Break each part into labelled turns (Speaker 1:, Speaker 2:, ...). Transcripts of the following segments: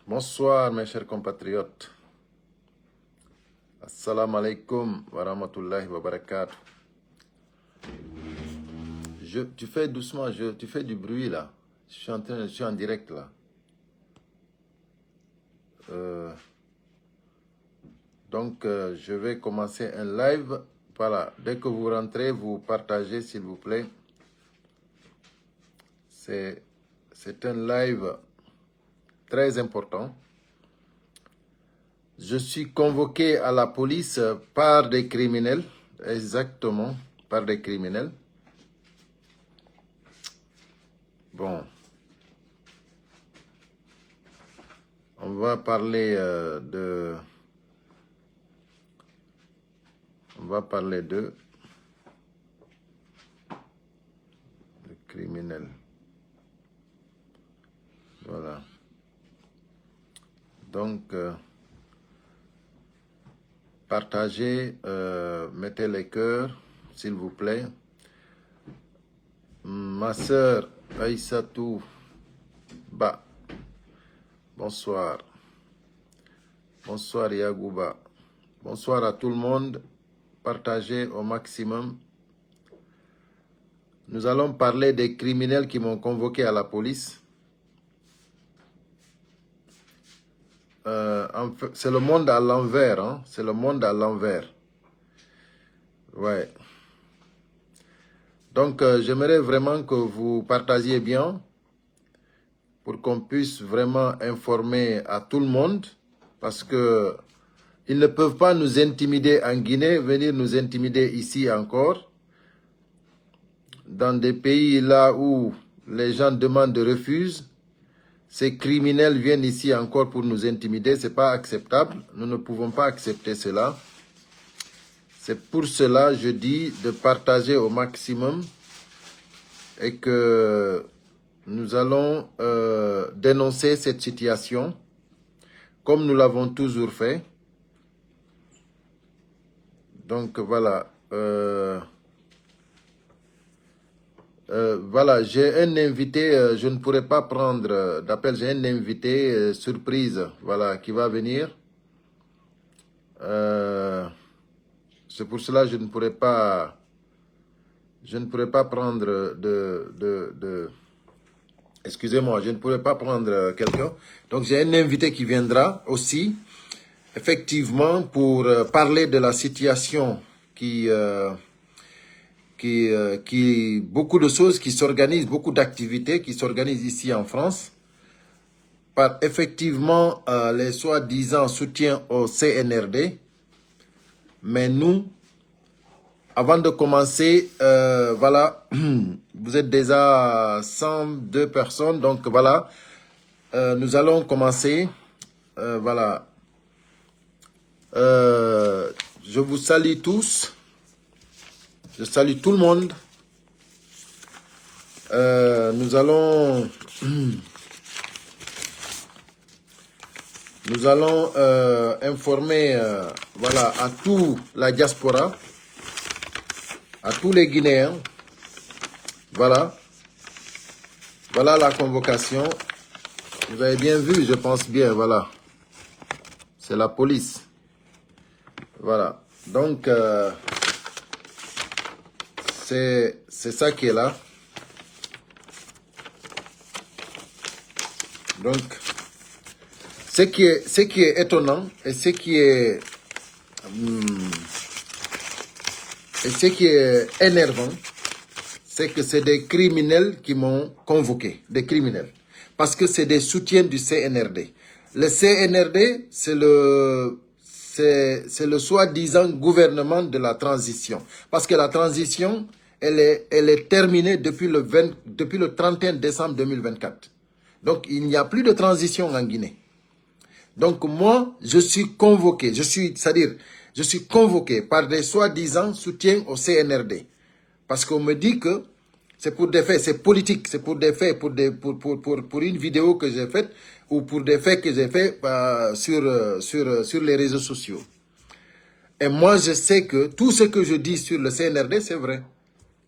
Speaker 1: Bonsoir mes chers compatriotes. Assalamu alaikum wa rahmatullahi wa barakatuh. Tu fais doucement, tu fais du bruit là. Je suis en direct là. Je vais commencer un live. Voilà, dès que vous rentrez, vous partagez s'il vous plaît. C'est un live très important. Je suis convoqué à la police par des criminels, exactement, par des criminels. Bon, on va parler de criminels. Voilà. Donc, partagez, mettez les cœurs, s'il vous plaît. Ma sœur Aïssatou Ba, bonsoir. Bonsoir Yagouba. Bonsoir à tout le monde. Partagez au maximum. Nous allons parler des criminels qui m'ont convoqué à la police. C'est le monde à l'envers, hein? C'est le monde à l'envers. Ouais. Donc, j'aimerais vraiment que vous partagiez bien pour qu'on puisse vraiment informer à tout le monde parce que ils ne peuvent pas nous intimider en Guinée, venir nous intimider ici encore. Dans des pays là où les gens demandent, refusent. Ces criminels viennent ici encore pour nous intimider. Ce n'est pas acceptable. Nous ne pouvons pas accepter cela. C'est pour cela, je dis, de partager au maximum et que nous allons dénoncer cette situation comme nous l'avons toujours fait. Donc, voilà. Voilà, j'ai un invité, je ne pourrais pas prendre d'appel, j'ai un invité surprise, voilà, qui va venir. C'est pour cela que je ne pourrais pas prendre excusez-moi, je ne pourrais pas prendre quelqu'un. Donc j'ai un invité qui viendra aussi, effectivement, pour parler de la situation beaucoup de choses qui s'organisent, beaucoup d'activités qui s'organisent ici en France par effectivement les soi-disant soutiens au CNRD. Mais nous, avant de commencer, voilà, vous êtes déjà 102 personnes, donc voilà, nous allons commencer. Voilà, je vous salue tous. Je salue tout le monde. Nous allons informer voilà, à toute la diaspora, à tous les Guinéens. Voilà. Voilà la convocation. Vous avez bien vu, je pense bien, voilà. C'est la police. Voilà. Donc, c'est ça qui est là. Donc, ce qui est étonnant et ce qui est énervant, c'est que c'est des criminels qui m'ont convoqué, des criminels, parce que c'est des soutiens du CNRD. Le CNRD, c'est le soi-disant gouvernement de la transition, parce que la transition, elle est terminée depuis le 31 décembre 2024. Donc, il n'y a plus de transition en Guinée. Donc, moi, je suis convoqué, je suis convoqué par des soi-disant soutiens au CNRD. Parce qu'on me dit que c'est pour des faits, c'est politique, c'est pour des faits, pour une vidéo que j'ai faite ou pour des faits que j'ai faits sur les réseaux sociaux. Et moi, je sais que tout ce que je dis sur le CNRD, c'est vrai.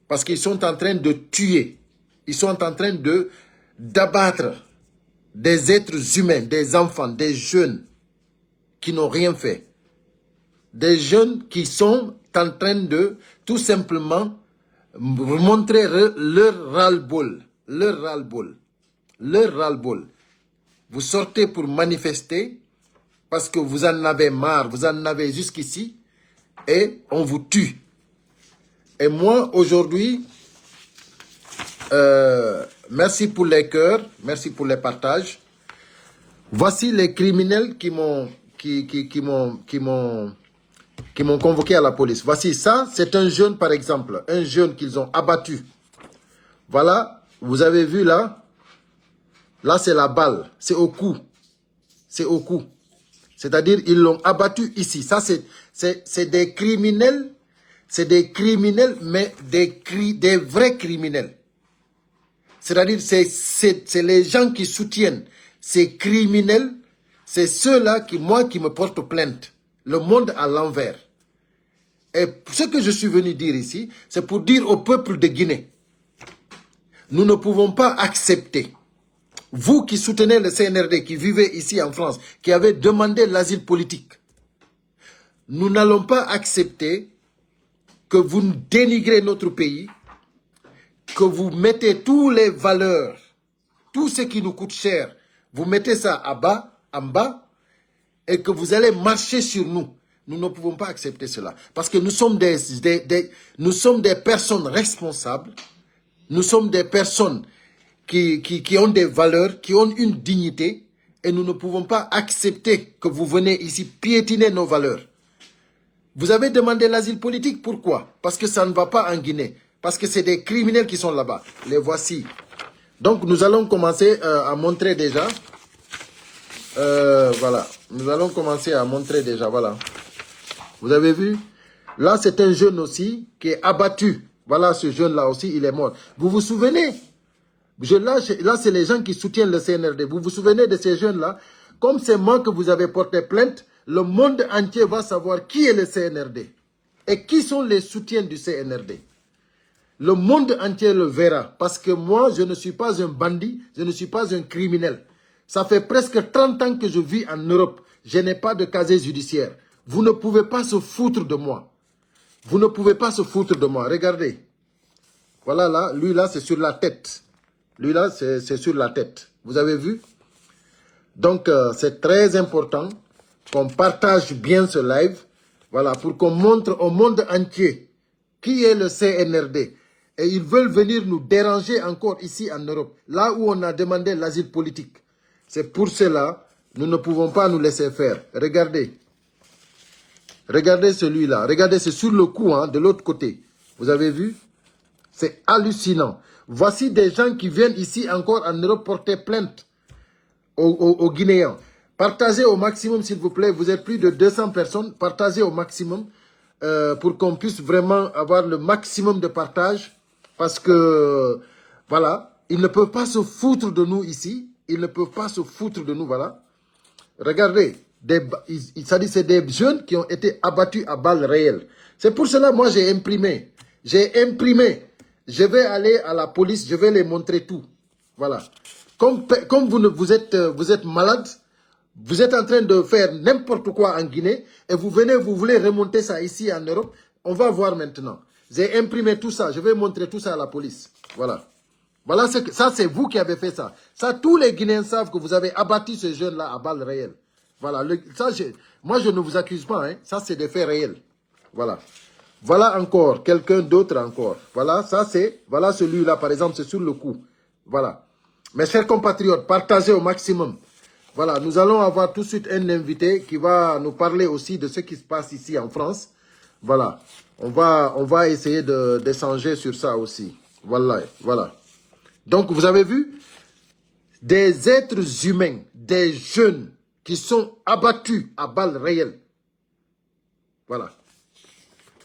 Speaker 1: Parce qu'ils sont en train de tuer. Ils sont en train d'abattre des êtres humains, des enfants, des jeunes qui n'ont rien fait. Des jeunes qui sont en train de tout simplement montrer leur ras-le-bol. Leur ras-le-bol. Leur ras-le-bol. Vous sortez pour manifester parce que vous en avez marre, vous en avez jusqu'ici et on vous tue. Et moi, aujourd'hui, merci pour les cœurs, merci pour les partages. Voici les criminels qui m'ont convoqué à la police. Voici ça, c'est un jeune par exemple, un jeune qu'ils ont abattu. Voilà, vous avez vu là, là c'est la balle, c'est au cou. C'est au cou. C'est-à-dire ils l'ont abattu ici. Ça c'est des criminels, mais des vrais criminels. C'est-à-dire c'est les gens qui soutiennent ces criminels, c'est ceux-là qui me portent plainte. Le monde à l'envers. Et ce que je suis venu dire ici, c'est pour dire au peuple de Guinée, nous ne pouvons pas accepter, vous qui soutenez le CNRD, qui vivez ici en France, qui avez demandé l'asile politique, nous n'allons pas accepter que vous dénigrez notre pays, que vous mettez toutes les valeurs, tout ce qui nous coûte cher, vous mettez ça en bas, et que vous allez marcher sur nous. Nous ne pouvons pas accepter cela. Parce que nous sommes nous sommes des personnes responsables. Nous sommes des personnes qui ont des valeurs, qui ont une dignité. Et nous ne pouvons pas accepter que vous venez ici piétiner nos valeurs. Vous avez demandé l'asile politique. Pourquoi? Parce que ça ne va pas en Guinée. Parce que c'est des criminels qui sont là-bas. Les voici. Donc nous allons commencer à montrer déjà. Voilà. Nous allons commencer à montrer déjà. Voilà. Vous avez vu? Là, c'est un jeune aussi qui est abattu. Voilà, ce jeune-là aussi, il est mort. Vous vous souvenez? Là, c'est les gens qui soutiennent le CNRD. Vous vous souvenez de ces jeunes-là? Comme c'est moi que vous avez porté plainte, le monde entier va savoir qui est le CNRD. Et qui sont les soutiens du CNRD. Le monde entier le verra. Parce que moi, je ne suis pas un bandit. Je ne suis pas un criminel. Ça fait presque 30 ans que je vis en Europe. Je n'ai pas de casier judiciaire. Vous ne pouvez pas se foutre de moi. Vous ne pouvez pas se foutre de moi. Regardez. Voilà là, lui là, c'est sur la tête. Lui là, c'est sur la tête. Vous avez vu? Donc, c'est très important qu'on partage bien ce live. Voilà, pour qu'on montre au monde entier qui est le CNRD. Et ils veulent venir nous déranger encore ici en Europe. Là où on a demandé l'asile politique. C'est pour cela, nous ne pouvons pas nous laisser faire. Regardez. Regardez celui-là. Regardez, c'est sur le coup, hein, de l'autre côté. Vous avez vu? C'est hallucinant. Voici des gens qui viennent ici encore en Europe porter plainte aux Guinéens. Partagez au maximum, s'il vous plaît. Vous êtes plus de 200 personnes. Partagez au maximum pour qu'on puisse vraiment avoir le maximum de partage. Parce que, voilà, ils ne peuvent pas se foutre de nous ici. Ils ne peuvent pas se foutre de nous, voilà. Regardez. C'est des jeunes qui ont été abattus à balles réelles. C'est pour cela, moi, j'ai imprimé. J'ai imprimé. Je vais aller à la police, je vais les montrer tout. Voilà. Comme vous êtes malade, vous êtes en train de faire n'importe quoi en Guinée, et vous voulez remonter ça ici en Europe, on va voir maintenant. J'ai imprimé tout ça, je vais montrer tout ça à la police. Voilà. Voilà, ça c'est vous qui avez fait ça. Ça, tous les Guinéens savent que vous avez abattu ce jeune-là à balles réelles. Voilà, moi je ne vous accuse pas, hein. Ça c'est des faits réels. Voilà. Voilà encore, quelqu'un d'autre encore. Voilà, voilà celui-là par exemple, c'est sur le coup. Voilà. Mes chers compatriotes, partagez au maximum. Voilà, nous allons avoir tout de suite un invité qui va nous parler aussi de ce qui se passe ici en France. Voilà, on va essayer d'échanger sur ça aussi. Voilà, voilà. Donc vous avez vu, des êtres humains, des jeunes, qui sont abattus à balles réelles. Voilà.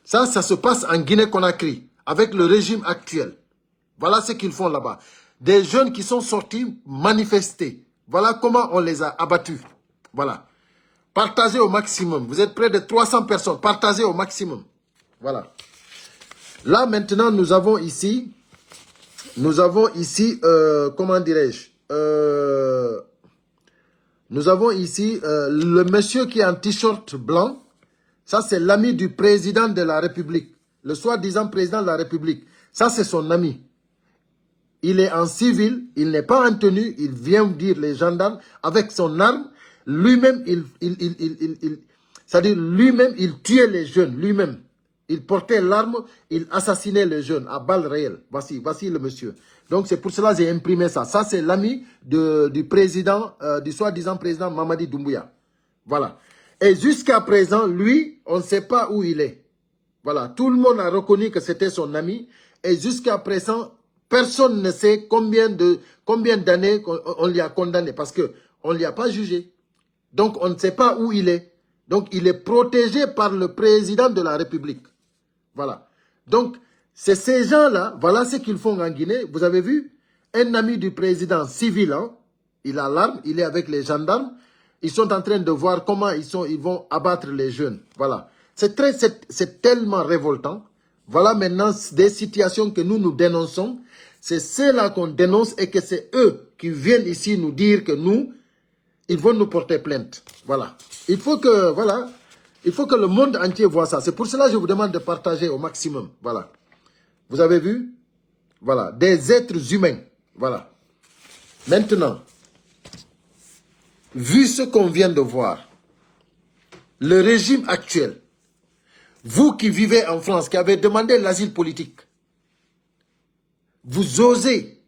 Speaker 1: Ça se passe en Guinée-Conakry, avec le régime actuel. Voilà ce qu'ils font là-bas. Des jeunes qui sont sortis manifester. Voilà comment on les a abattus. Voilà. Partagez au maximum. Vous êtes près de 300 personnes. Partagez au maximum. Voilà. Là, maintenant, nous avons ici, comment dirais-je, Nous avons ici le monsieur qui est en t-shirt blanc. Ça, c'est l'ami du président de la République. Le soi-disant président de la République. Ça, c'est son ami. Il est en civil, il n'est pas en tenue, il vient dire les gendarmes avec son arme. Lui-même, c'est-à-dire lui-même, il tuait les jeunes, lui-même. Il portait l'arme, il assassinait les jeunes à balles réelles. Voici le monsieur. Donc c'est pour cela que j'ai imprimé ça. Ça, c'est l'ami du président, du soi-disant président Mamadi Doumbouya. Voilà. Et jusqu'à présent, lui, on ne sait pas où il est. Voilà. Tout le monde a reconnu que c'était son ami. Et jusqu'à présent, personne ne sait combien d'années on lui a condamné. Parce qu'on ne lui a pas jugé. Donc on ne sait pas où il est. Donc il est protégé par le président de la République. Voilà. Donc, c'est ces gens-là, voilà ce qu'ils font en Guinée. Vous avez vu, un ami du président civil, hein, il a l'arme, il est avec les gendarmes. Ils sont en train de voir comment ils vont abattre les jeunes. Voilà. C'est tellement révoltant. Voilà maintenant des situations que nous dénonçons. C'est ceux-là qu'on dénonce et que c'est eux qui viennent ici nous dire que ils vont nous porter plainte. Voilà. Il faut que, voilà... Il faut que le monde entier voit ça. C'est pour cela que je vous demande de partager au maximum. Voilà. Vous avez vu? Voilà. Des êtres humains. Voilà. Maintenant, vu ce qu'on vient de voir, le régime actuel, vous qui vivez en France, qui avez demandé l'asile politique, vous osez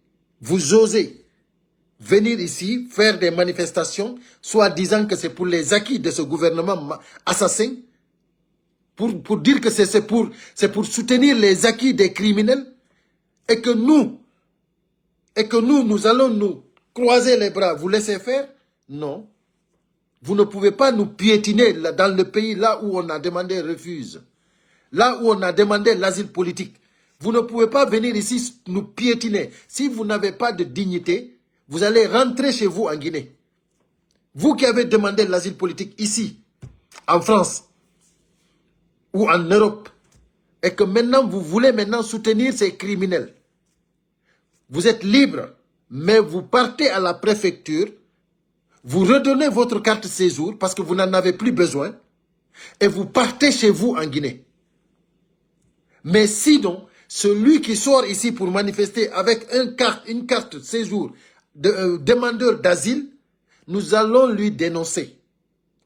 Speaker 1: venir ici, faire des manifestations, soit disant que c'est pour les acquis de ce gouvernement assassin, pour dire que c'est pour soutenir les acquis des criminels, et que nous allons nous croiser les bras, vous laisser faire? Non. Vous ne pouvez pas nous piétiner dans le pays là où on a demandé refuse, là où on a demandé l'asile politique. Vous ne pouvez pas venir ici nous piétiner. Si vous n'avez pas de dignité, vous allez rentrer chez vous en Guinée. Vous qui avez demandé l'asile politique ici, en France, ou en Europe, et que maintenant vous voulez soutenir ces criminels. Vous êtes libre, mais vous partez à la préfecture, vous redonnez votre carte de séjour parce que vous n'en avez plus besoin, et vous partez chez vous en Guinée. Mais sinon, celui qui sort ici pour manifester avec une carte de séjour de demandeur d'asile, nous allons lui dénoncer.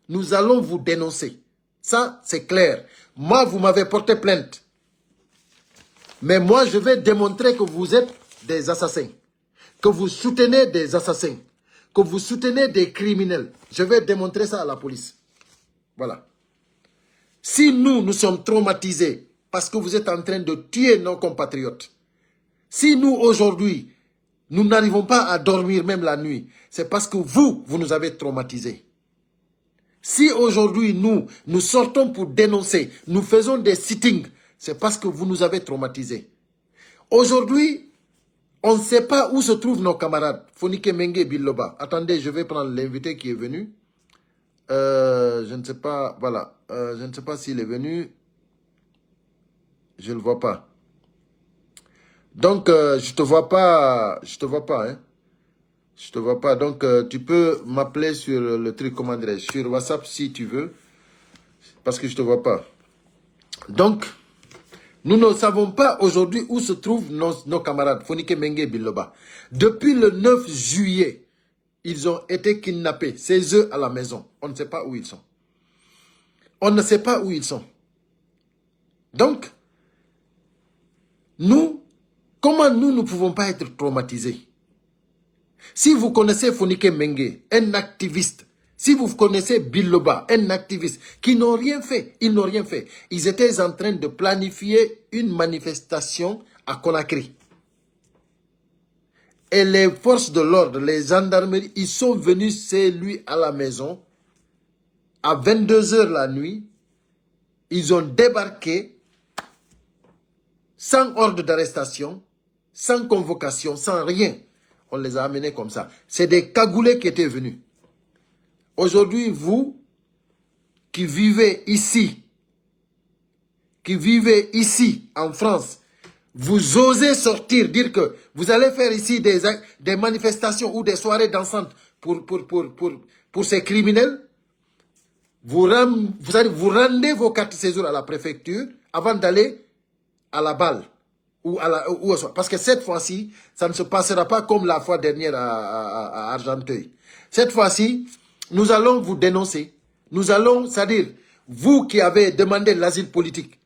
Speaker 1: Nous allons vous dénoncer. Ça, c'est clair. Moi, vous m'avez porté plainte. Mais moi, je vais démontrer que vous êtes des assassins. Que vous soutenez des assassins. Que vous soutenez des criminels. Je vais démontrer ça à la police. Voilà. Si nous sommes traumatisés parce que vous êtes en train de tuer nos compatriotes, si nous, aujourd'hui, nous n'arrivons pas à dormir même la nuit, c'est parce que vous nous avez traumatisés. Si aujourd'hui, nous sortons pour dénoncer, nous faisons des sittings, c'est parce que vous nous avez traumatisés. Aujourd'hui, on ne sait pas où se trouvent nos camarades. Fonike Menge Biloba. Attendez, je vais prendre l'invité qui est venu. Je ne sais pas, voilà. Je ne sais pas s'il est venu. Je ne le vois pas. Donc, je te vois pas, hein. Je te vois pas. Donc, tu peux m'appeler sur le truc, comment dirais-je, sur WhatsApp si tu veux. Parce que je te vois pas. Donc, nous ne savons pas aujourd'hui où se trouvent nos camarades. Fonike Menge Biloba. Depuis le 9 juillet, ils ont été kidnappés. C'est eux à la maison. On ne sait pas où ils sont. On ne sait pas où ils sont. Donc, comment nous ne pouvons pas être traumatisés? Si vous connaissez Fonike Menge, un activiste, si vous connaissez Biloba, un activiste, qui n'ont rien fait, ils n'ont rien fait. Ils étaient en train de planifier une manifestation à Conakry. Et les forces de l'ordre, les gendarmeries, ils sont venus chez lui à la maison, à 22 h la nuit. Ils ont débarqué, sans ordre d'arrestation, sans convocation, sans rien. On les a amenés comme ça. C'est des cagoulés qui étaient venus. Aujourd'hui, vous, qui vivez ici en France, Vous osez sortir, dire que vous allez faire ici des manifestations ou des soirées dansantes pour ces criminels. Vous rendez vos cartes de séjour à la préfecture avant d'aller à la balle. Parce que cette fois-ci, ça ne se passera pas comme la fois dernière à Argenteuil. Cette fois-ci, nous allons vous dénoncer. Nous allons, c'est-à-dire, vous qui avez demandé l'asile politique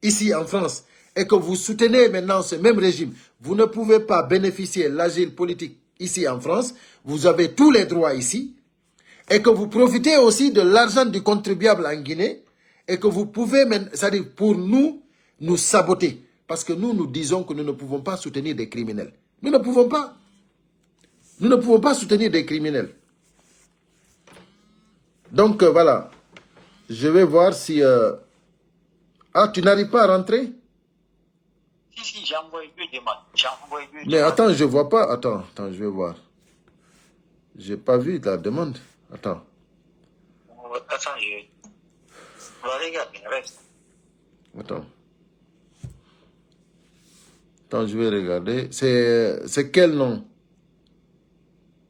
Speaker 1: ici en France et que vous soutenez maintenant ce même régime, vous ne pouvez pas bénéficier de l'asile politique ici en France. Vous avez tous les droits ici et que vous profitez aussi de l'argent du contribuable en Guinée et que vous pouvez, c'est-à-dire pour nous saboter. Parce que nous disons que nous ne pouvons pas soutenir des criminels. Nous ne pouvons pas. Nous ne pouvons pas soutenir des criminels. Donc, voilà. Je vais voir si... Ah, tu n'arrives pas à rentrer?
Speaker 2: Si, j'ai envoyé deux demandes.
Speaker 1: Mais attends, je ne vois pas. Attends, je vais voir. Je n'ai pas vu la demande. Attends.
Speaker 2: Attends, regarde, reste.
Speaker 1: Attends. Attends, je vais regarder. C'est quel nom?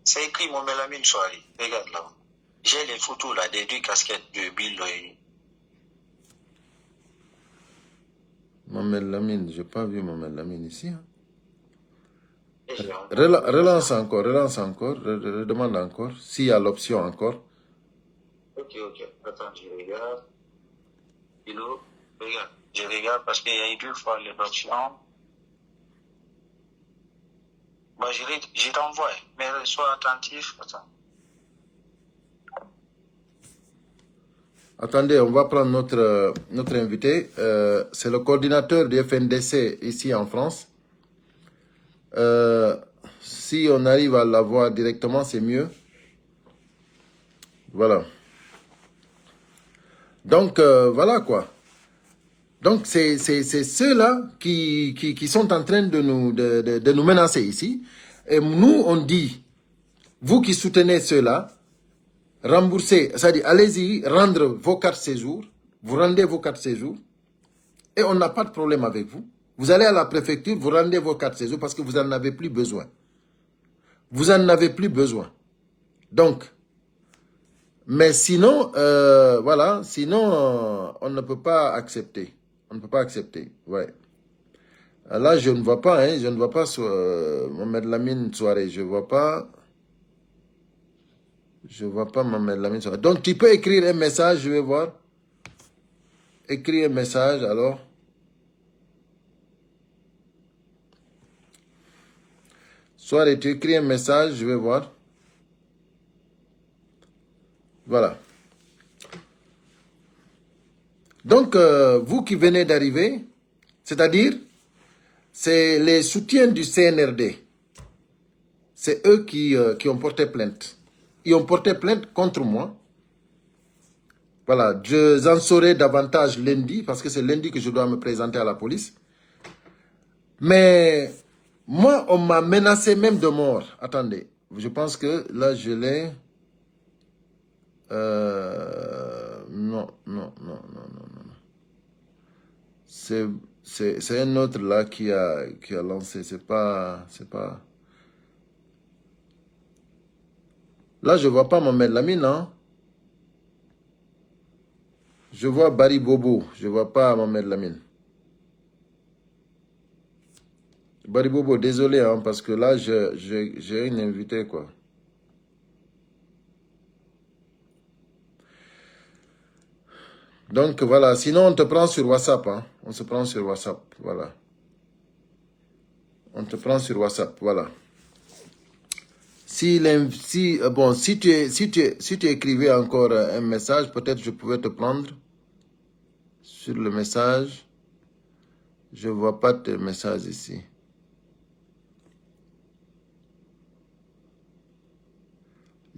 Speaker 2: C'est écrit Mohamed Lamine Soari. Regarde là. J'ai les photos là, des deux casquettes de Bill.
Speaker 1: Mohamed Lamine, je n'ai pas vu Mohamed Lamine ici. Hein. Relance encore, redemande encore, s'il y a l'option encore.
Speaker 2: Ok, attends, je regarde. Hello, regarde, je regarde parce qu'il y a eu deux fois l'option. Bah, je t'envoie, mais sois attentif. Attends.
Speaker 1: Attendez, on va prendre notre invité. C'est le coordinateur du FNDC ici en France. Si on arrive à l'avoir directement, c'est mieux. Voilà. Donc, voilà quoi. Donc, c'est ceux-là qui sont en train de nous menacer ici. Et nous, on dit, vous qui soutenez ceux-là, remboursez, c'est-à-dire allez-y, rendre vos cartes séjour. Vous rendez vos cartes séjour. Et on n'a pas de problème avec vous. Vous allez à la préfecture, vous rendez vos cartes séjour parce que vous n'en avez plus besoin. Vous n'en avez plus besoin. Donc, mais sinon, voilà, sinon, on ne peut pas accepter. On ne peut pas accepter, ouais. Là, je ne vois pas, hein, je ne vois pas Mohamed Lamine Soirée, je ne vois pas. Je ne vois pas Mohamed Lamine Soirée. Donc, tu peux écrire un message, je vais voir. Écrire un message, alors. Soirée, tu écris un message, je vais voir. Voilà. Donc, vous qui venez d'arriver, c'est-à-dire, c'est les soutiens du CNRD. C'est eux qui ont porté plainte. Ils ont porté plainte contre moi. Voilà, je en saurai davantage lundi, parce que c'est lundi que je dois me présenter à la police. Mais moi, on m'a menacé même de mort. Attendez, je pense que là, je l'ai... Non. C'est un autre là qui a lancé. C'est pas... Là, je vois pas Mohamed Lamine, non? Je vois Barry Bobo. Je vois pas Mohamed Lamine. Barry Bobo, désolé, hein, parce que là, j'ai une invitée, quoi. Donc, voilà. Sinon, on te prend sur WhatsApp, hein. On se prend sur WhatsApp, voilà. On te prend sur WhatsApp, voilà. Si tu écrivais encore un message, peut-être je pouvais te prendre sur le message. Je ne vois pas tes messages ici.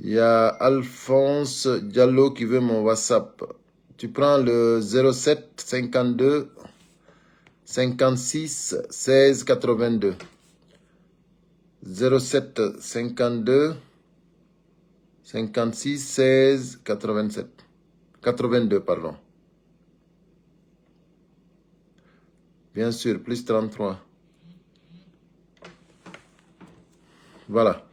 Speaker 1: Il y a Alphonse Diallo qui veut mon WhatsApp. Tu prends le 07 52 56 16 82. 07 52 56 16 87. 82, pardon. Bien sûr, plus 33. Voilà.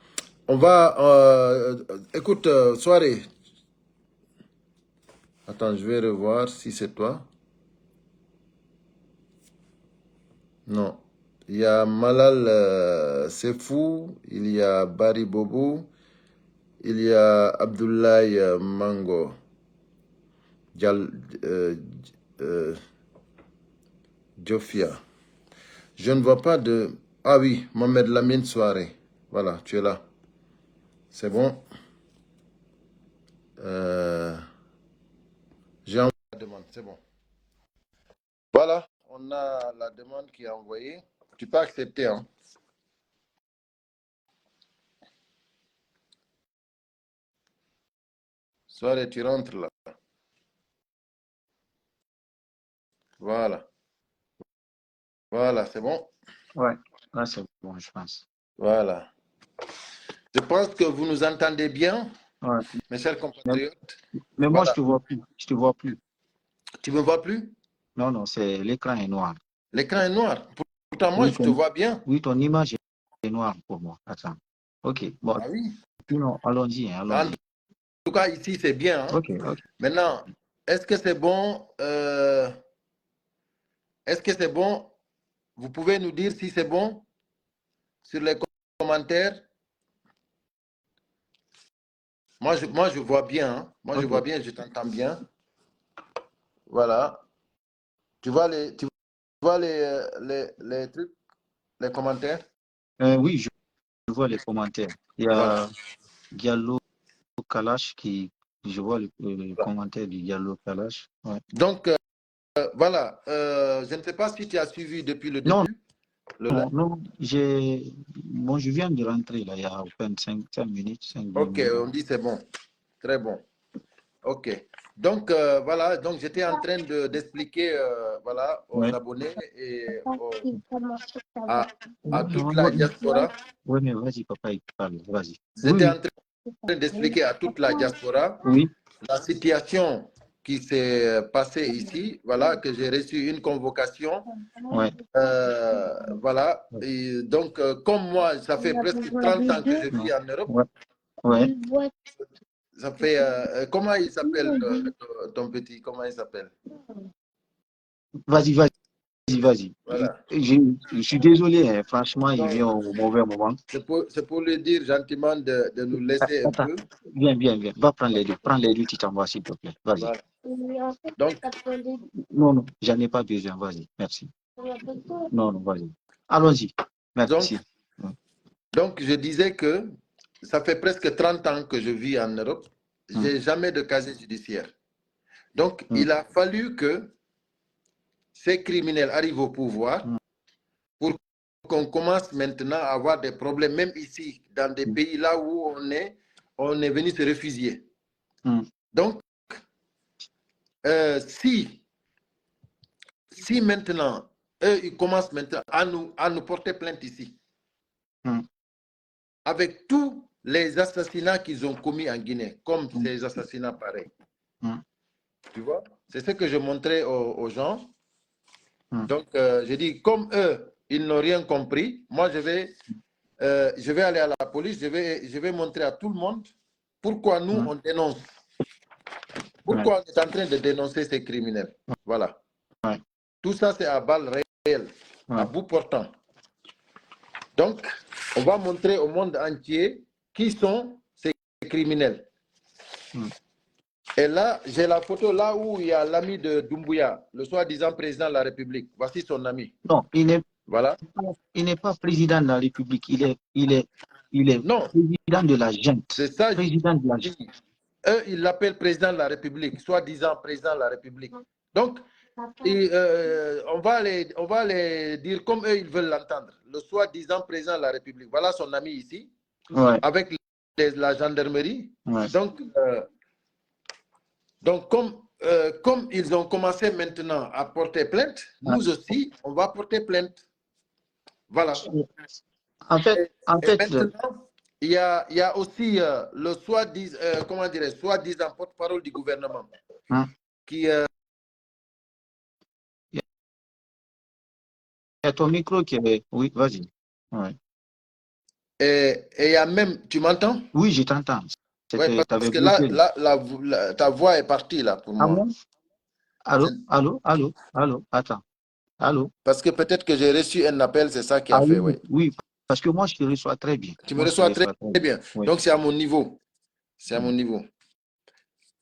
Speaker 1: On va... écoute, soirée. Attends, je vais revoir si c'est toi. Non. Il y a Malal Sefou, il y a Barry Bobo, il y a Abdoulaye Mango, Dial, euh, Jofia. Je ne vois pas de... Ah oui, Mohamed Lamine Soirée. Voilà, tu es là. C'est bon. J'ai envoyé la demande, c'est bon. Voilà, on a la demande qui est envoyée. Tu peux accepter, hein. Soirée, tu rentres là. Voilà. Voilà, c'est bon.
Speaker 3: Ouais, là c'est bon, je pense.
Speaker 1: Voilà. Je pense que vous nous entendez bien,
Speaker 3: Ouais.
Speaker 1: mes chers compatriotes.
Speaker 3: Mais moi, je
Speaker 1: Voilà.
Speaker 3: te vois plus. Je te vois plus.
Speaker 1: Tu me vois plus?
Speaker 3: Non, non, c'est l'écran est noir.
Speaker 1: L'écran est noir. Pourtant, moi,
Speaker 3: Oui,
Speaker 1: je te vois bien.
Speaker 3: oui, ton image est noire pour moi. Attends. Ok, bon,
Speaker 1: Ah oui.
Speaker 3: sinon, allons-y, hein,
Speaker 1: En
Speaker 3: allons-y.
Speaker 1: tout cas, ici, c'est bien, hein.
Speaker 3: Ok, ok.
Speaker 1: Maintenant, est-ce que c'est bon? Est-ce que c'est bon? Vous pouvez nous dire si c'est bon sur les commentaires? Moi, je vois bien, hein. Moi, je
Speaker 3: Ok.
Speaker 1: vois bien, je t'entends bien. Voilà. Tu vois les trucs, les commentaires?
Speaker 3: Oui, je vois les commentaires. Il y
Speaker 1: Voilà.
Speaker 3: a Diallo Kalash qui, je vois le commentaire du Diallo Kalash. Ouais.
Speaker 1: Donc, voilà. Je ne sais pas si tu as suivi depuis le
Speaker 3: Non,
Speaker 1: début.
Speaker 3: non, non, bon, je viens de rentrer là, il y a à peine 5 minutes, 5
Speaker 1: Ok,
Speaker 3: minutes.
Speaker 1: on dit c'est bon. Très bon. Ok. Donc, voilà. Donc, j'étais en train d'expliquer voilà, aux
Speaker 3: Ouais.
Speaker 1: abonnés et
Speaker 3: Ouais,
Speaker 1: à toute la diaspora.
Speaker 3: ouais, mais vas-y, papa, il parle, vas-y. Oui,
Speaker 1: J'étais
Speaker 3: oui.
Speaker 1: en train d'expliquer à toute la diaspora
Speaker 3: Oui,
Speaker 1: la situation qui s'est passée ici. Voilà, que j'ai reçu une convocation.
Speaker 3: ouais.
Speaker 1: Voilà. Et donc, comme moi, ça fait presque 30 ans que je vis en Europe.
Speaker 3: Ouais, ouais.
Speaker 1: Ça fait. Comment il s'appelle, ton petit? Comment il s'appelle?
Speaker 3: Vas-y, vas-y, vas-y.
Speaker 1: Voilà.
Speaker 3: Je suis désolé, hein, franchement, il
Speaker 1: Donc,
Speaker 3: vient au mauvais moment.
Speaker 1: c'est pour lui dire gentiment de nous laisser un
Speaker 3: Attends,
Speaker 1: peu.
Speaker 3: viens, viens, viens. Va prendre les deux. Prends les deux, tu t'envoies, s'il te plaît. Vas-y.
Speaker 1: Voilà. Donc,
Speaker 3: Non, non, j'en ai pas besoin. Vas-y, merci. Non, non, vas-y. Allons-y. Merci.
Speaker 1: donc, je disais que ça fait presque 30 ans que je vis en Europe. Je n'ai jamais de casier judiciaire. Donc, il a fallu que ces criminels arrivent au pouvoir pour qu'on commence maintenant à avoir des problèmes, même ici, dans des pays là où on est venu se réfugier. Donc, si maintenant, eux, ils commencent maintenant à nous porter plainte ici, avec tous les assassinats qu'ils ont commis en Guinée, comme ces assassinats pareils, tu vois, c'est ce que je montrais aux gens. Donc, j'ai dit, comme eux, ils n'ont rien compris, moi, je vais aller à la police, je vais montrer à tout le monde pourquoi nous, on dénonce. Pourquoi on est en train de dénoncer ces criminels. Voilà. Tout ça, c'est à balles réelles, à bout portant. Donc, on va montrer au monde entier qui sont ces criminels. Et là, j'ai la photo là où il y a l'ami de Doumbouya, le soi-disant président de la République. Voici son ami.
Speaker 3: Non,
Speaker 1: voilà.
Speaker 3: Il n'est pas président de la République. Il est
Speaker 1: non.
Speaker 3: Président de la junte.
Speaker 1: C'est ça.
Speaker 3: Président de la junte.
Speaker 1: Eux, ils l'appellent président de la République, soi-disant président de la République. Donc, on va les dire comme eux, ils veulent l'entendre. Le soi-disant président de la République. Voilà son ami ici, avec la gendarmerie. Donc, comme ils ont commencé maintenant à porter plainte, nous aussi, on va porter plainte. Voilà.
Speaker 3: En fait,
Speaker 1: maintenant, il y a aussi le soi-disant, comment dirais soi-disant porte-parole du gouvernement qui.
Speaker 3: Il y a ton micro qui est. Oui, vas-y.
Speaker 1: Et il y a même, tu m'entends?
Speaker 3: Oui, je t'entends.
Speaker 1: Oui, parce
Speaker 3: T'avais
Speaker 1: que là,
Speaker 3: bloqué.
Speaker 1: ta voix est partie là pour
Speaker 3: Ah
Speaker 1: moi.
Speaker 3: bon? Allô? Allô? Allô? Allô? Attends. Allô?
Speaker 1: Parce que peut-être que j'ai reçu un appel, c'est ça qui
Speaker 3: Ah
Speaker 1: a fait,
Speaker 3: oui,
Speaker 1: oui.
Speaker 3: oui, parce que moi, je te reçois très bien.
Speaker 1: Tu me
Speaker 3: Moi, je te
Speaker 1: reçois très
Speaker 3: reçois très
Speaker 1: très
Speaker 3: bien.
Speaker 1: bien.
Speaker 3: Oui.
Speaker 1: Donc, c'est à mon niveau. C'est à mon
Speaker 3: Mm.
Speaker 1: niveau.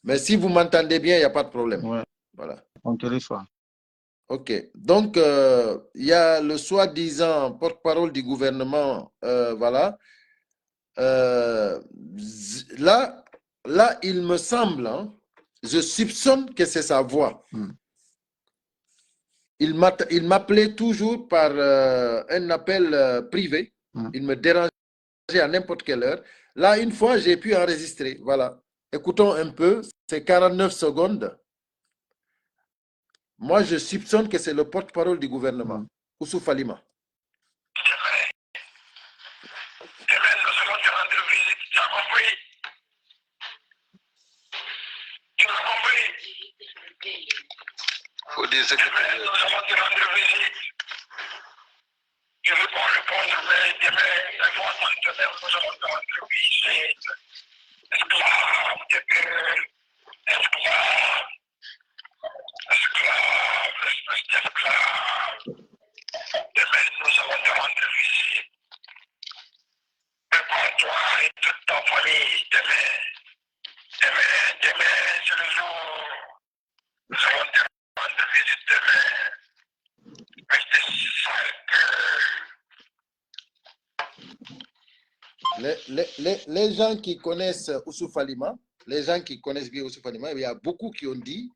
Speaker 1: Mais si vous m'entendez bien, il n'y a pas de problème.
Speaker 3: Ouais,
Speaker 1: Voilà.
Speaker 3: on te reçoit.
Speaker 1: OK. Donc, il y a le soi-disant porte-parole du gouvernement. Voilà. Euh, là, là, il me semble, hein, je soupçonne que c'est sa voix.
Speaker 3: Mm.
Speaker 1: Il m'appelait toujours par un appel privé.
Speaker 3: Mm.
Speaker 1: Il me dérangeait à n'importe quelle heure. Là, une fois, j'ai pu enregistrer. Voilà. Écoutons un peu. C'est 49 secondes. Moi, je soupçonne que c'est le porte-parole du gouvernement,
Speaker 3: Mm.
Speaker 1: Ousou Falima.
Speaker 2: Demain, nous allons te rendre visite. Tu as compris? Tu as compris? Demain, nous allons te rendre visite. Je veux qu'on réponde, mais demain, demain, nous allons te rendre visite. Esclave de gueule. Esclave. Esclave. Espèce d'esclave. Demain, nous allons te rendre visite. Prépare-toi et toute ta famille. Demain, c'est le jour. Nous allons te rendre visite demain. Restez sale
Speaker 1: Les gens qui connaissent Ousou Falima, les gens qui connaissent bien Ousou Falima, il y a beaucoup qui ont dit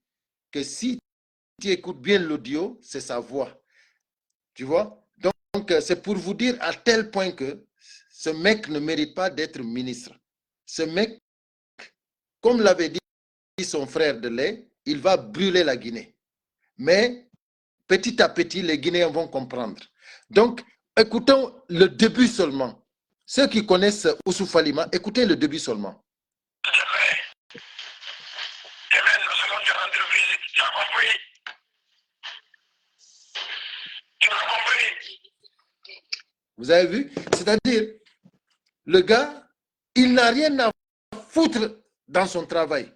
Speaker 1: que si tu écoutes bien l'audio, c'est sa voix. Tu vois? Donc, c'est pour vous dire à tel point que ce mec ne mérite pas d'être ministre. Ce mec, comme l'avait dit son frère de lait, il va brûler la Guinée. Mais petit à petit, les Guinéens vont comprendre. Donc, écoutons le début seulement. Ceux qui connaissent Ousou Falima, écoutez le début seulement.
Speaker 2: Demain, nous allons te rendre visite. Tu as compris? Tu as compris?
Speaker 1: Vous avez vu? C'est-à-dire, le gars, il n'a rien à foutre dans son travail.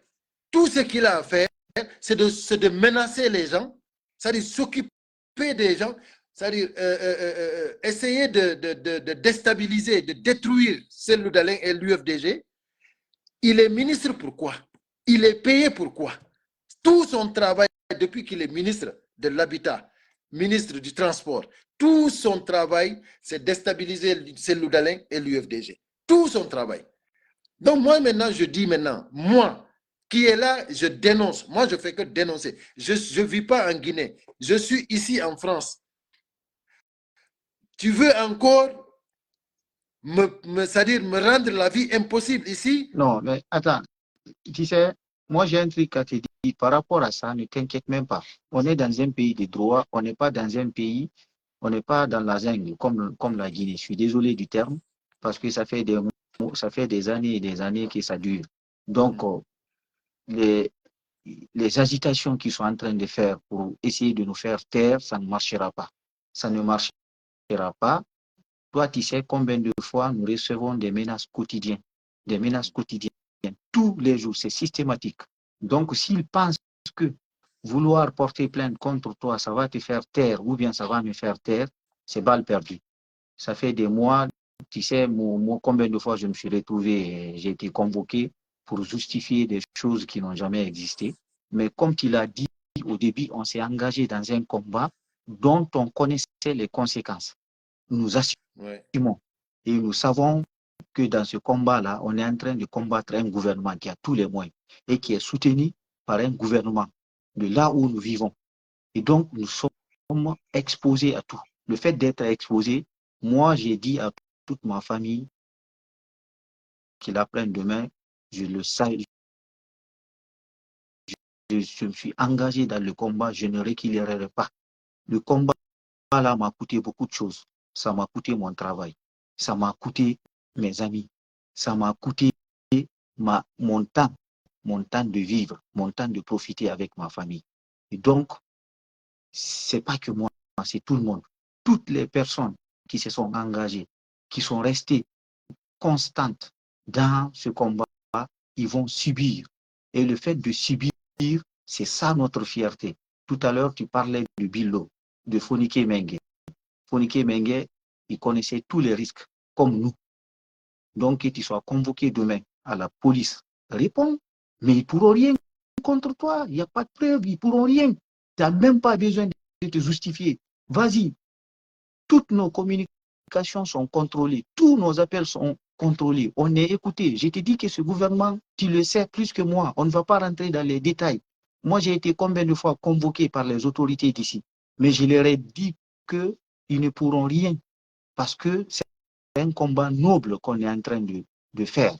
Speaker 1: Tout ce qu'il a à faire, c'est de menacer les gens, c'est-à-dire s'occuper des gens, c'est-à-dire essayer de déstabiliser, de détruire Cellou Dalein et l'UFDG. Il est ministre pourquoi? Il est payé pourquoi? Tout son travail depuis qu'il est ministre de l'Habitat, ministre du Transport, tout son travail, c'est déstabiliser Cellou Dalein et l'UFDG. Tout son travail. Donc moi maintenant, je dis maintenant, moi qui est là, je dénonce. Moi, je fais que dénoncer. Je ne vis pas en Guinée. Je suis ici en France. Tu veux encore c'est-à-dire me rendre la vie impossible ici?
Speaker 3: Non, mais attends. Tu sais, moi j'ai un truc à te dire par rapport à ça, ne t'inquiète même pas. On est dans un pays de droit, on n'est pas dans un pays, on n'est pas dans la jungle comme la Guinée. Je suis désolé du terme, parce que ça fait des années et des années que ça dure. Donc, les, les agitations qu'ils sont en train de faire pour essayer de nous faire taire, ça ne marchera pas. Ça ne marchera pas. Toi, tu sais combien de fois nous recevons des menaces quotidiennes, tous les jours, c'est systématique. Donc, s'ils pensent que vouloir porter plainte contre toi, ça va te faire taire ou bien ça va me faire taire, c'est balle perdue. Ça fait des mois, tu sais, combien de fois je me suis retrouvé, j'ai été convoqué pour justifier des choses qui n'ont jamais existé. Mais comme tu l'as dit au début, on s'est engagé dans un combat dont on connaissait les conséquences. Nous assumons et nous savons que dans ce combat-là, on est en train de combattre un gouvernement qui a tous les moyens et qui est soutenu par un gouvernement de là où nous vivons. Et donc, nous sommes exposés à tout. Le fait d'être exposé, moi, j'ai dit à toute ma famille qu'ils apprennent demain, je le sais, je me suis engagé dans le combat, je ne reculerai pas. Le combat là m'a coûté beaucoup de choses. Ça m'a coûté mon travail, ça m'a coûté mes amis, ça m'a coûté mon temps de vivre, mon temps de profiter avec ma famille. Et donc, c'est pas que moi, c'est tout le monde. Toutes les personnes qui se sont engagées, qui sont restées constante dans ce combat, ils vont subir. Et le fait de subir, c'est ça notre fierté. Tout à l'heure, tu parlais de Bilo, de Fonike Mengue. Fonike Mengue, il connaissait tous les risques, comme nous. Donc, que tu sois convoqué demain à la police, réponds, mais ils ne pourront rien contre toi. Il n'y a pas de preuve, ils ne pourront rien. Tu n'as même pas besoin de te justifier. Vas-y. Toutes nos communications sont contrôlées. Tous nos appels sont contrôlés. On est écouté. Je te dis que ce gouvernement, tu le sais plus que moi. On ne va pas rentrer dans les détails. Moi, j'ai été combien de fois convoqué par les autorités d'ici. Mais je leur ai dit qu'ils ne pourront rien. Parce que c'est un combat noble qu'on est en train de faire.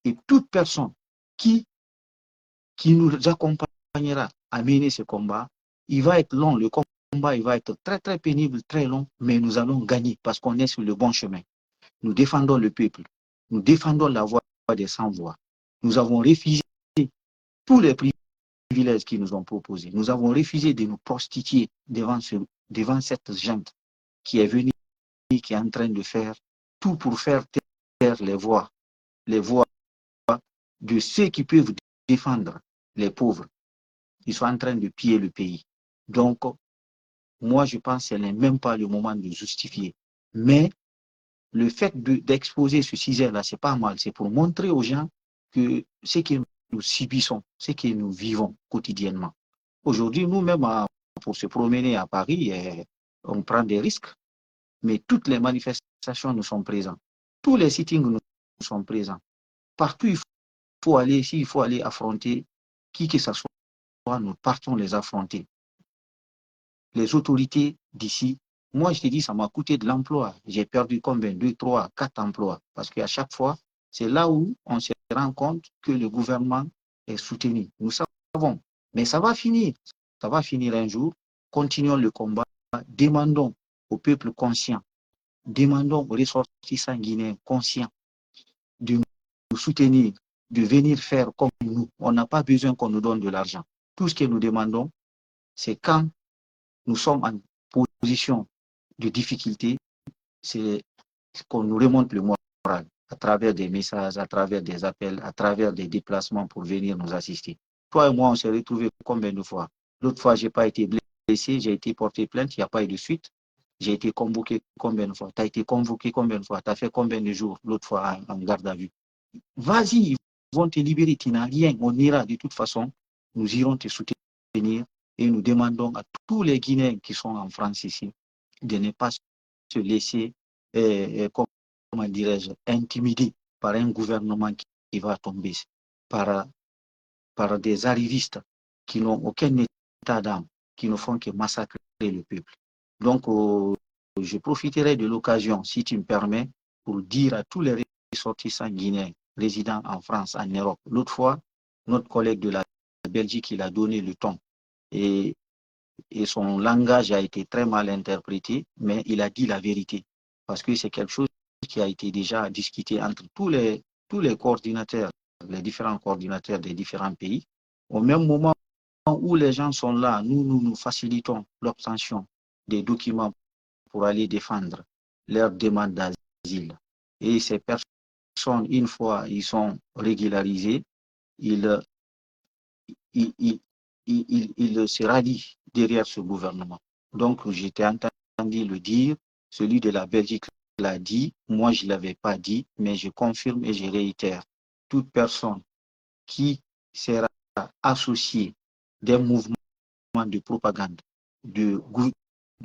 Speaker 3: Et toute personne qui nous accompagnera à mener ce combat, il va être long. Le combat, il va être très, très pénible, très long, mais nous allons gagner parce qu'on est sur le bon chemin. Nous défendons le peuple. Nous défendons la voix des sans-voix. Nous avons refusé tous les privilèges qu'ils nous ont proposés. Nous avons refusé de nous prostituer devant cette junte qui est venue, qui est en train de faire tout pour faire taire les voix de ceux qui peuvent défendre les pauvres. Ils sont en train de piller le pays. Donc, moi, je pense que ce n'est même pas le moment de justifier. Mais le fait d'exposer ce sujet-là, c'est pas mal. C'est pour montrer aux gens que ce que nous subissons, ce que nous vivons quotidiennement. Aujourd'hui, nous-mêmes, pour se promener à Paris, on prend des risques. Mais toutes les manifestations nous sont présentes. Tous les sittings nous sont présents. Partout, il faut aller, s'il faut aller affronter qui que ce soit, nous partons les affronter. Les autorités d'ici, moi je te dis, ça m'a coûté de l'emploi. J'ai perdu combien? 2, 3, 4 emplois. Parce qu'à chaque fois, c'est là où on se rend compte que le gouvernement est soutenu. Nous savons. Mais ça va finir. Ça va finir un jour. Continuons le combat. Demandons au peuple conscient, demandons aux ressortissants guinéens conscients de nous soutenir, de venir faire comme nous. On n'a pas besoin qu'on nous donne de l'argent. Tout ce que nous demandons, c'est quand nous sommes en position de difficulté, c'est qu'on nous remonte le moral à travers des messages, à travers des appels, à travers des déplacements pour venir nous assister. Toi et moi, on s'est retrouvés combien de fois? L'autre fois, je n'ai pas été blessé, j'ai été porté plainte, il n'y a pas eu de suite. J'ai été convoqué combien de fois? Tu as été convoqué combien de fois? Tu as fait combien de jours l'autre fois en garde à vue? Vas-y, ils vont te libérer, tu n'as rien. On ira de toute façon, nous irons te soutenir et nous demandons à tous les Guinéens qui sont en France ici de ne pas se laisser, comment dirais-je, intimider par un gouvernement qui va tomber, par des arrivistes qui n'ont aucun état d'âme, qui ne font que massacrer le peuple. Donc, je profiterai de l'occasion, si tu me permets, pour dire à tous les ressortissants guinéens résidant en France, en Europe. L'autre fois, notre collègue de la Belgique, il a donné le ton. Et son langage a été très mal interprété, mais il a dit la vérité. Parce que c'est quelque chose qui a été déjà discuté entre tous les coordinateurs, les différents coordinateurs des différents pays. Au même moment où les gens sont là, nous facilitons l'obtention des documents pour aller défendre leur demande d'asile. Et ces personnes, une fois ils sont régularisés, ils se rallient derrière ce gouvernement. Donc, j'étais entendu le dire, celui de la Belgique l'a dit, moi je ne l'avais pas dit, mais je confirme et je réitère. Toute personne qui sera associée d'un mouvement de propagande de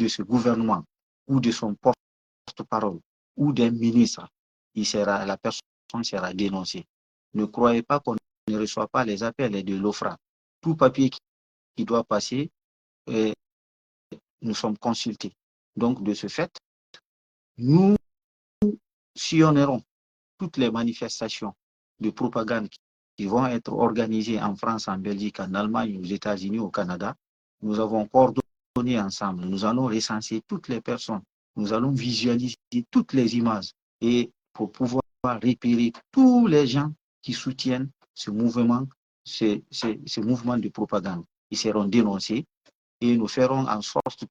Speaker 3: ce gouvernement ou de son porte-parole ou d'un ministre, la personne sera dénoncée. Ne croyez pas qu'on ne reçoit pas les appels de l'OFRA. Tout papier qui doit passer, nous sommes consultés. Donc, de ce fait, nous sillonnerons toutes les manifestations de propagande qui vont être organisées en France, en Belgique, en Allemagne, aux États-Unis, au Canada. Nous avons coordonné ensemble. Nous allons recenser toutes les personnes. Nous allons visualiser toutes les images et pour pouvoir repérer tous les gens qui soutiennent ce mouvement, ce mouvement de propagande. Ils seront dénoncés et nous ferons en sorte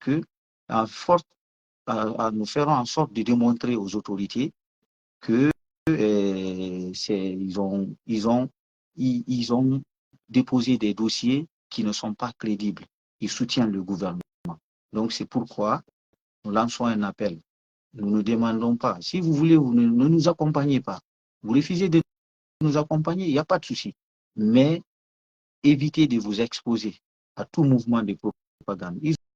Speaker 3: nous ferons en sorte de démontrer aux autorités que ils ont déposé des dossiers qui ne sont pas crédibles. Ils soutiennent le gouvernement. Donc c'est pourquoi nous lançons un appel. Nous ne demandons pas. Si vous voulez, vous ne nous accompagnez pas. Vous refusez de nous accompagner, il n'y a pas de souci. Mais évitez de vous exposer à tout mouvement de propagande.